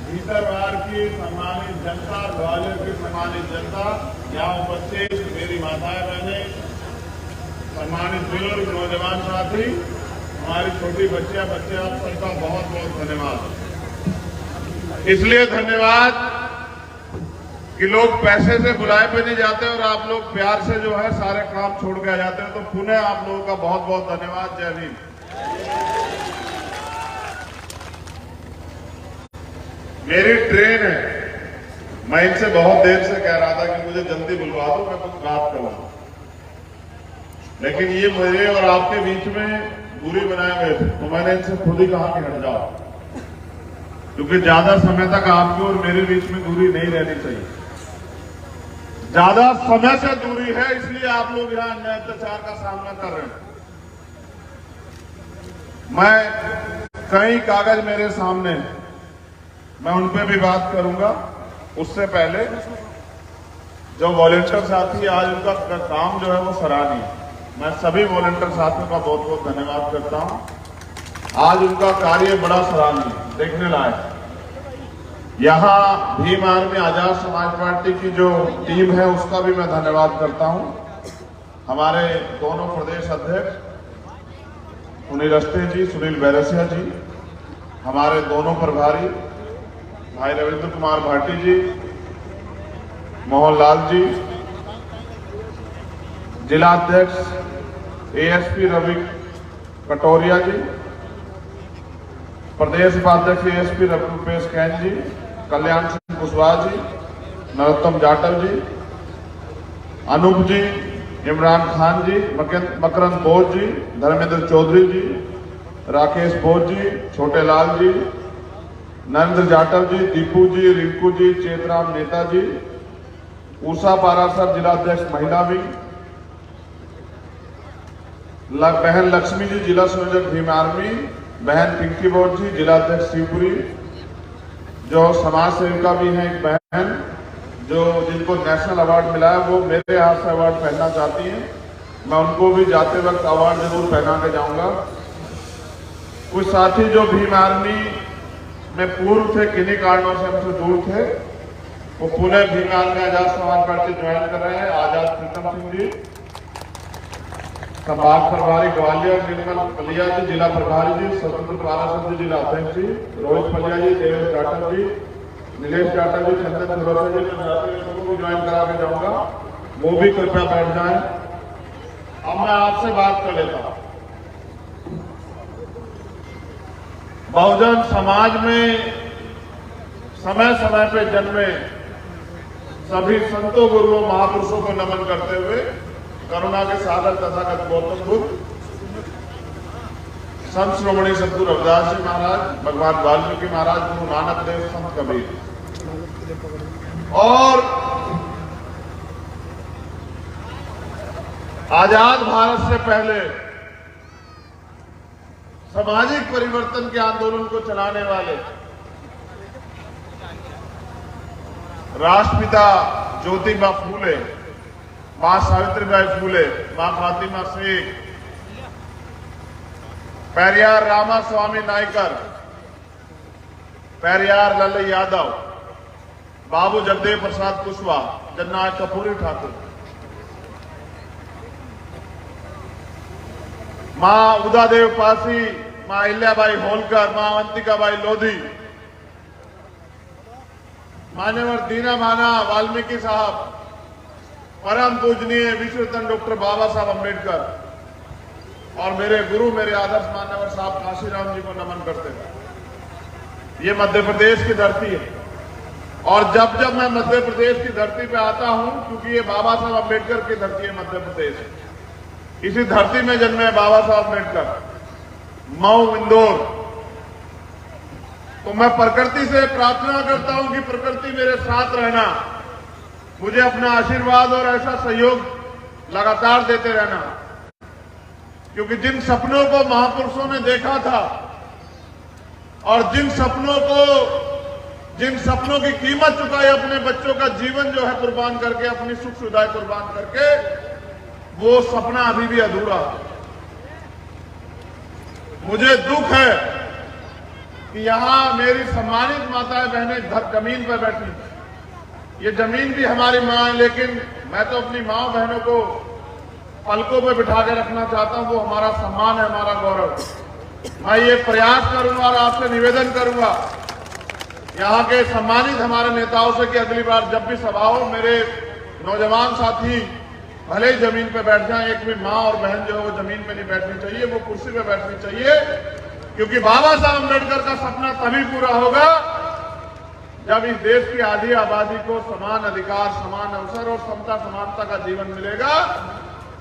भीतरवार की सम्मानित जनता, ग्वालियर की सम्मानित जनता, यहाँ उपस्थित मेरी माताएं बहनें, सम्मानित बुजुर्ग, नौजवान साथी, हमारी छोटी बच्चियां, बच्चे, आप सबका बहुत बहुत धन्यवाद। इसलिए धन्यवाद कि लोग पैसे से बुलाए पे नहीं जाते और आप लोग प्यार से जो है सारे काम छोड़ के आ जाते हैं, तो पुनः आप लोगों का बहुत बहुत धन्यवाद। जय हिंद। मेरी ट्रेन है, मैं इनसे बहुत देर से कह रहा था कि मुझे जल्दी बुलवा दो, मैं कुछ बात करूं, लेकिन ये मेरे और आपके बीच में दूरी बनाए हुए थे, तो मैंने इनसे खुद ही कहा कि हट जाओ, क्योंकि ज्यादा समय तक आपके और मेरे बीच में दूरी नहीं रहनी चाहिए। ज्यादा समय से दूरी है, इसलिए आप लोग यहां अन्याय अत्याचार का सामना कर रहे हैं। मैं कई कागज मेरे सामने, मैं उन पे भी बात करूंगा। उससे पहले जो वॉलंटियर साथी, आज उनका काम जो है वो सराहनीय है। मैं सभी वॉलंटियर साथियों का बहुत बहुत धन्यवाद करता हूं। आज उनका कार्य बड़ा सराहनीय, देखने लायक। यहां भीम आर्मी आजाद समाज पार्टी की जो टीम है उसका भी मैं धन्यवाद करता हूं। हमारे दोनों प्रदेश अध्यक्ष सुनील अवस्थी जी, सुनील बैरसिया जी, हमारे दोनों प्रभारी भाई रविंद्र कुमार भाटी जी, मोहन लाल जी, जिला अध्यक्ष एएसपी रवि कटोरिया जी, प्रदेश उपाध्यक्ष एएसपी रुपेश कैन जी, कल्याण सिंह कुशवाहा जी, नरोत्तम जाटव जी, अनूप जी, इमरान खान जी, मकरंद बोस जी, धर्मेंद्र चौधरी जी, राकेश बोस जी, छोटे लाल जी, नरेंद्र जाटव जी, दीपू जी, रिंकू जी, चेतराम नेता जी, उषा पारासर जिला अध्यक्ष महिला विंग, बहन लक्ष्मी जी, जिला संयोजक भीम आर्मी, बहन पिंकी बोस जी, जिला अध्यक्ष शिवपुरी, जो समाज सेविका भी हैं, एक बहन जो जिनको नेशनल अवार्ड मिला है, वो मेरे हाथ से अवार्ड पहनना चाहती हैं। मैं उनको भी जाते वक्त अवार्ड जरूर पहना के जाऊंगा। कुछ साथी जो भीम आर्मी में पूर्व थे, किन्हीं कारणों से हमसे दूर थे, वो Pune Bhim army Azad Samaj party join कर रहे हैं। आजाद प्रीतम सिंह जी, संभाग प्रभारी ग्वालियर निर्मल पलिया जी, जिला प्रभारी जी स्वतंत्र पाराशर जी, जिला अध्यक्ष जी रोहित पलिया जी, देवेश जाटव जी, नीलेश जाटव जी, चंदन चौरसा जी, मैं भी ज्वाइन करा के जाऊंगा, वो भी कृपया बैठ जाएं। अब मैं आपसे बात कर लेता हूं। बहुजन समाज में समय समय पे जन्मे सभी संतों, गुरुओं, महापुरुषों को नमन करते हुए करुणा के सागर तथागत गौतम बुद्ध, संत श्रोमणी सद्गुरु रविदास जी महाराज, भगवान वाल्मीकि महाराज, गुरु नानक देव, संत कबीर और आजाद भारत से पहले सामाजिक परिवर्तन के आंदोलन को चलाने वाले राष्ट्रपिता ज्योतिबा फूले, मां सावित्रीबाई फूले, मां फातिमा शेख, पेरियार रामास्वामी नायकर, पेरियार लाल यादव, बाबू जगदेव प्रसाद कुशवाहा, जननायक कपूरी ठाकुर, मां उदादेव पासी, मां अहिल्याबाई होलकर, मां अवंतिकाबाई लोधी, मान्यवर दीना माना वाल्मीकि साहब, परम पूजनीय विश्वरत्न डॉक्टर बाबा साहब अम्बेडकर और मेरे गुरु, मेरे आदर्श मान्यवर साहब काशीराम जी को नमन करते हैं। ये मध्य प्रदेश की धरती है और जब जब मैं मध्य प्रदेश की धरती पे आता हूं, क्योंकि ये बाबा साहब अम्बेडकर की धरती है मध्य प्रदेश, इसी धरती में जन्मे बाबा साहब अम्बेडकर, मऊ, इंदौर, तो मैं प्रकृति से प्रार्थना करता हूं कि प्रकृति मेरे साथ रहना, मुझे अपना आशीर्वाद और ऐसा सहयोग लगातार देते रहना, क्योंकि जिन सपनों को महापुरुषों ने देखा था और जिन सपनों की कीमत चुकाई, अपने बच्चों का जीवन जो है कुर्बान करके, अपनी सुख सुविधाएं कुर्बान करके, वो सपना अभी भी अधूरा है। मुझे दुख है कि यहाँ मेरी सम्मानित माताएं बहनें घर जमीन पर बैठी। ये जमीन भी हमारी माँ है, लेकिन मैं तो अपनी माँ बहनों को पलकों पे बिठा के रखना चाहता हूँ। वो हमारा सम्मान है, हमारा गौरव। मैं ये प्रयास करूंगा और आपसे निवेदन करूंगा यहाँ के सम्मानित हमारे नेताओं से कि अगली बार जब भी सभा हो, मेरे नौजवान साथी भले ही जमीन पे बैठ जाएं, एक भी माँ और बहन जो है वो जमीन पे नहीं बैठनी चाहिए, वो कुर्सी पे बैठनी चाहिए। क्योंकि बाबा साहब अम्बेडकर का सपना तभी पूरा होगा जब इस देश की आधी आबादी को समान अधिकार, समान अवसर और समता समानता का जीवन मिलेगा,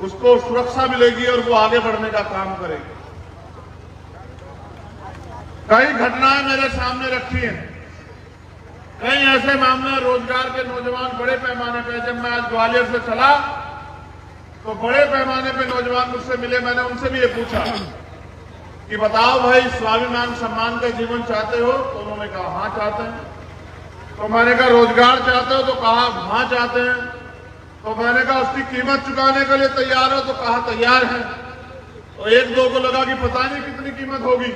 उसको सुरक्षा मिलेगी और वो आगे बढ़ने का काम करेगी। कई घटनाएं मेरे सामने रखी हैं, कई ऐसे मामले रोजगार के नौजवान बड़े पैमाने पर। जब मैं आज ग्वालियर से चला तो बड़े पैमाने पे नौजवान मुझसे मिले। मैंने उनसे भी ये पूछा कि बताओ भाई, स्वाभिमान सम्मान का जीवन चाहते हो? तो उन्होंने कहा हाँ चाहते हैं। तो मैंने कहा रोजगार चाहते हो? तो कहा हाँ चाहते हैं। तो मैंने कहा उसकी कीमत चुकाने के लिए तैयार हो? तो कहा तैयार है। तो एक दो को लगा कि पता नहीं कितनी कीमत होगी,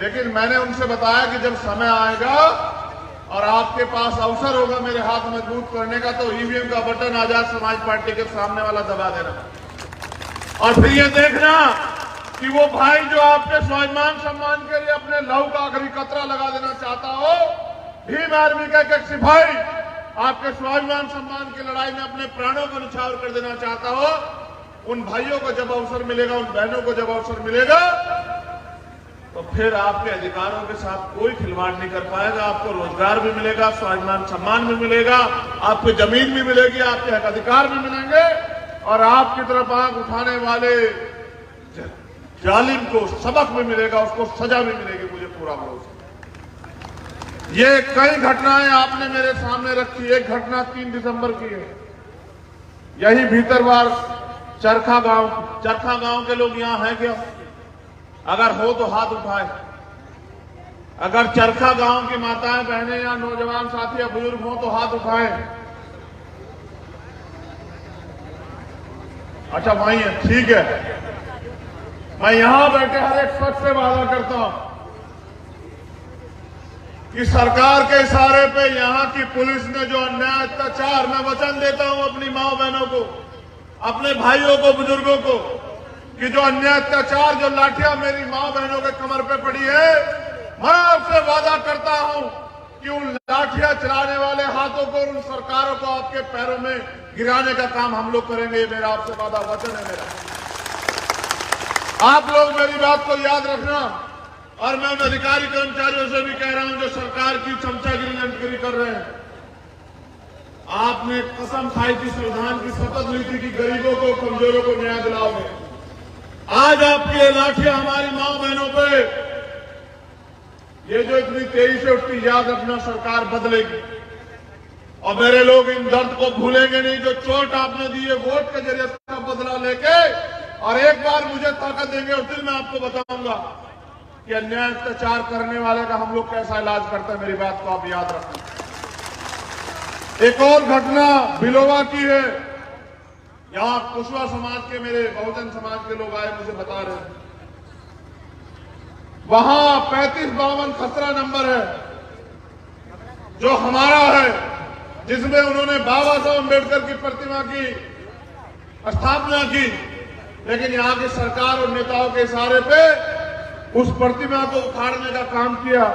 लेकिन मैंने उनसे बताया कि जब समय आएगा और आपके पास अवसर होगा मेरे हाथ मजबूत करने का, तो ईवीएम का बटन आजाद समाज पार्टी के सामने वाला दबा देना और फिर ये देखना कि वो भाई जो आपके स्वाभिमान सम्मान के लिए अपने लहू का आखिरी कतरा लगा देना चाहता हो, भीम आर्मी का एक सिपाही आपके स्वाभिमान सम्मान की लड़ाई में अपने प्राणों को न्यौछावर कर देना चाहता हो, उन भाइयों को जब अवसर मिलेगा, उन बहनों को जब अवसर मिलेगा, तो फिर आपके अधिकारों के साथ कोई खिलवाड़ नहीं कर पाएगा। आपको रोजगार भी मिलेगा, स्वाभिमान सम्मान भी मिलेगा, आपको जमीन भी मिलेगी, आपके हक अधिकार भी मिलेंगे और आपकी तरफ आंख उठाने वाले जालिम को सबक भी मिलेगा, उसको सजा भी मिलेगी, मुझे पूरा भरोसा। ये कई घटनाएं आपने मेरे सामने रखी। एक घटना 3 दिसंबर की है, यही भीतरवार चरखा गांव के लोग यहां हैं क्या? अगर हो तो हाथ उठाए। अगर चरखा गांव की माताएं बहनें या नौजवान साथी या बुजुर्ग हो तो हाथ उठाएं। अच्छा वहीं है, ठीक है। मैं यहां बैठे हर एक शख्स से वादा करता हूं कि सरकार के इशारे पे यहां की पुलिस ने जो अन्याय अत्याचार, मैं वचन देता हूं अपनी मां बहनों को, अपने भाइयों को, बुजुर्गों को, कि जो अन्याय अत्याचार, जो लाठियां मेरी मां बहनों के कमर पे पड़ी है, मैं आपसे वादा करता हूं कि उन लाठियां चलाने वाले हाथों को और उन सरकारों को आपके पैरों में गिराने का काम हम लोग करेंगे। ये मेरा आपसे वादा वचन है मेरा। आप लोग मेरी बात को याद रखना। और मैं उन अधिकारी कर्मचारियों से भी कह रहा हूं जो सरकार की चमचागिरी लंटगिरी कर रहे हैं, आपने कसम खाई थी, संविधान की शपथ ली थी कि गरीबों को, कमजोरों को न्याय दिलाओगे। आज आपकी ये लाठियां हमारी मां बहनों पे, ये जो इतनी तेजी से उठती, याद रखना सरकार बदलेगी और मेरे लोग इन दर्द को भूलेंगे नहीं। जो चोट आपने दी है वोट के जरिए उसका बदला लेके, और एक बार मुझे ताकत देंगे उस दिन मैं आपको बताऊंगा कि अन्याय अत्याचार करने वाले का हम लोग कैसा इलाज करते हैं। मेरी बात को आप याद रखना। एक और घटना बिलोवा की है। यहां कुशवा समाज के, मेरे बहुजन समाज के लोग आए, मुझे बता रहे हैं वहां 3552 खसरा नंबर है जो हमारा है, जिसमें उन्होंने बाबा साहब अम्बेडकर की प्रतिमा की स्थापना की, लेकिन यहां की सरकार और नेताओं के इशारे पे उस प्रतिमा को उखाड़ने का काम किया।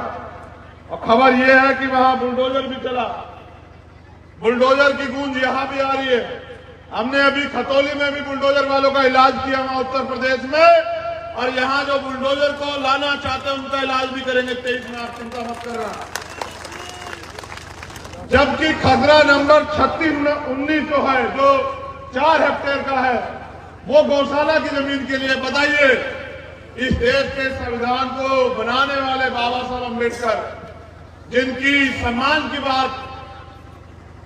और खबर यह है कि वहां बुलडोजर भी चला। बुलडोजर की गूंज यहां भी आ रही है। हमने अभी खतौली में भी बुलडोजर वालों का इलाज किया वहां उत्तर प्रदेश में, और यहां जो बुलडोजर को लाना चाहते हैं उनका इलाज भी करेंगे 23 में। आप चिंता मत करना। जबकि खसरा नंबर 3619 जो है, जो 4 हेक्टेयर का है, वो गौशाला की जमीन के लिए। बताइए, इस देश के संविधान को बनाने वाले बाबा साहब अम्बेडकर, जिनकी सम्मान की बात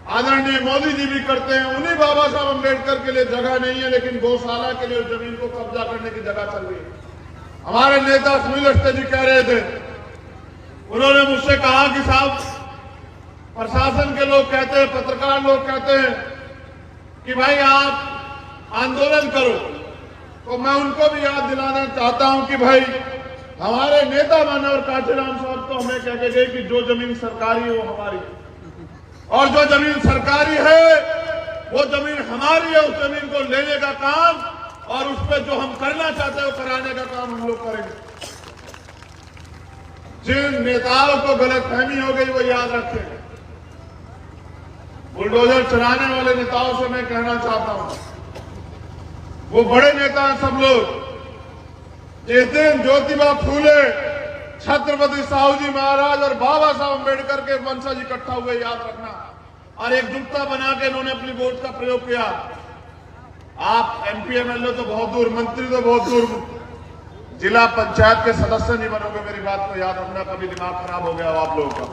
आदरणीय मोदी जी भी करते हैं, उन्हीं बाबा साहब अम्बेडकर के लिए जगह नहीं है, लेकिन गौशाला के लिए जमीन को कब्जा करने की जगह चल रही है। हमारे नेता सुनील अवस्थी जी कह रहे थे, उन्होंने मुझसे कहा कि साहब प्रशासन के लोग कहते हैं, पत्रकार लोग कहते हैं कि भाई आप आंदोलन करो, तो मैं उनको भी याद दिलाना चाहता हूं कि भाई हमारे नेता मानवर कांचीराम साहब तो हमें कह के गए कि जो जमीन सरकारी है वो हमारी है, और जो जमीन सरकारी है वो जमीन हमारी है। उस जमीन को लेने का काम और उस पर जो हम करना चाहते हैं वो कराने का काम हम लोग करेंगे। जिन नेताओं को गलतफहमी हो गई वो याद रखें। बुलडोजर चलाने वाले नेताओं से मैं कहना चाहता हूं, वो बड़े नेता हैं सब लोग। जिस दिन ज्योतिबा फूले, छत्रपति साहू जी महाराज और बाबा साहब अम्बेडकर के वंशज इकट्ठा हुए, याद रखना, और एकजुटता बना के इन्होंने अपनी वोट का प्रयोग किया। आप एमपी एमएलए तो बहुत दूर, मंत्री तो बहुत दूर, जिला पंचायत के सदस्य नहीं बनोगे। मेरी बात को याद रखना, कभी दिमाग खराब हो गया हो आप लोगों का।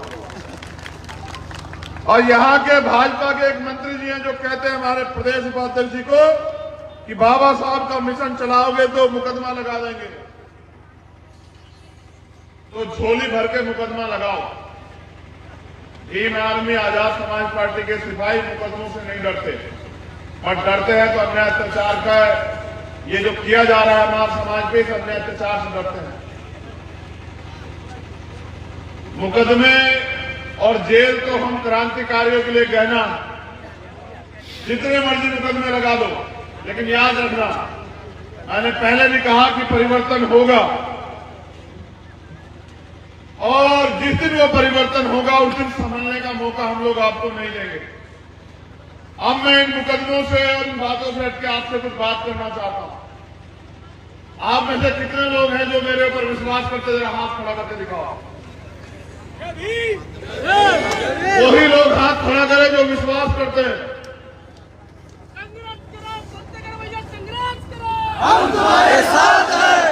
और यहां के भाजपा के एक मंत्री जी हैं जो कहते हैं हमारे प्रदेश उपाध्यक्ष जी को कि बाबा साहब का मिशन चलाओगे तो मुकदमा लगा देंगे। तो झोली भर के मुकदमा लगाओ। भीम आर्मी आजाद समाज पार्टी के सिपाही मुकदमों से नहीं डरते, बट डरते हैं तो अन्याय अत्याचार का ये जो किया जा रहा है हमारे समाज पे, इस अन्याय अत्याचार से डरते हैं। मुकदमे और जेल तो हम क्रांतिकारियों के लिए गहना, जितने मर्जी मुकदमे लगा दो, लेकिन याद रखना, मैंने पहले भी कहा कि परिवर्तन होगा, और जिस दिन वो परिवर्तन होगा उस दिन संभलने का मौका हम लोग आपको नहीं देंगे। अब मैं इन मुकदमों से और इन बातों से हटके आपसे कुछ बात करना चाहता हूं। आप में से कितने लोग हैं जो मेरे ऊपर विश्वास करते, जरा हाथ खड़ा करके दिखाओ। वही लोग हाथ खड़ा करें जो विश्वास करते हैं। हम तुम्हारे साथ हैं।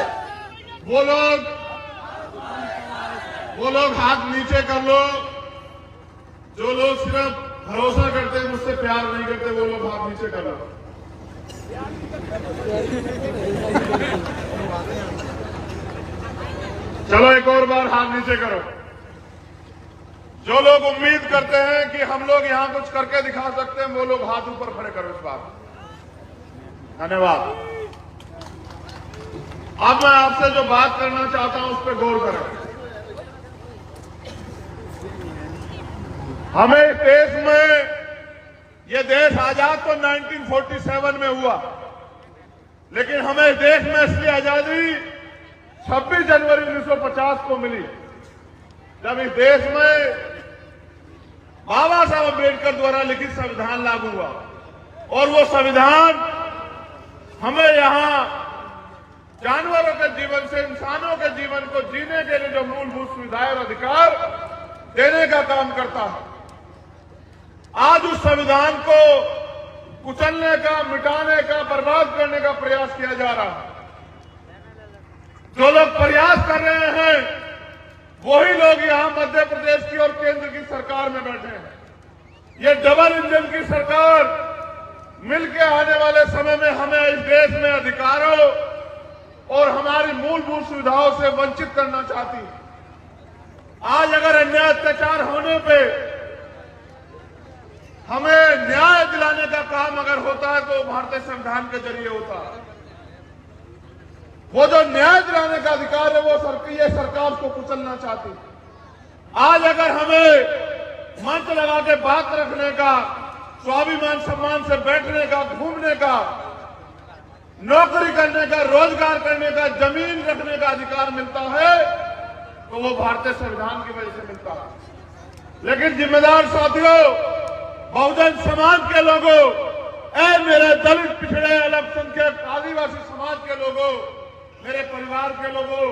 वो लोग हाथ नीचे कर लो। जो लोग सिर्फ भरोसा करते हैं, मुझसे प्यार नहीं करते, वो लोग हाथ नीचे कर लो। चलो एक और बार हाथ नीचे करो। जो लोग उम्मीद करते हैं कि हम लोग यहां कुछ करके दिखा सकते हैं, वो लोग हाथ ऊपर खड़े करो इस बार। धन्यवाद। अब मैं आपसे जो बात करना चाहता हूं उस पर गौर करें। हमें इस देश में, ये देश आजाद तो 1947 में हुआ, लेकिन हमें इस देश में इसलिए आजादी 26 जनवरी 1950 को मिली, जब इस देश में बाबा साहब अम्बेडकर द्वारा लिखित संविधान लागू हुआ। और वो संविधान हमें यहां जानवरों के जीवन से इंसानों के जीवन को जीने के लिए जो मूलभूत सुविधाएं और अधिकार देने का काम करता है। आज उस संविधान को कुचलने का, मिटाने का, बर्बाद करने का प्रयास किया जा रहा है। जो लोग प्रयास कर रहे हैं वही लोग यहां मध्य प्रदेश की और केंद्र की सरकार में बैठे हैं। ये डबल इंजन की सरकार मिलकर आने वाले समय में हमें इस देश में अधिकारों और हमारी मूलभूत सुविधाओं से वंचित करना चाहती है। आज अगर अन्याय अत्याचार होने पे हमें न्याय दिलाने का काम अगर होता है तो भारतीय संविधान के जरिए होता है। वो जो न्याय दिलाने का अधिकार है वो ये सरकार को कुचलना चाहती है। आज अगर हमें मंच लगा के बात रखने का, स्वाभिमान सम्मान से बैठने का, घूमने का, नौकरी करने का, रोजगार करने का, जमीन रखने का अधिकार मिलता है तो वो भारतीय संविधान की वजह से मिलता है। लेकिन जिम्मेदार साथियों, बहुजन समाज के लोगों, मेरे दलित, पिछड़े, अल्पसंख्यक, आदिवासी समाज के लोगों, मेरे परिवार के लोगों,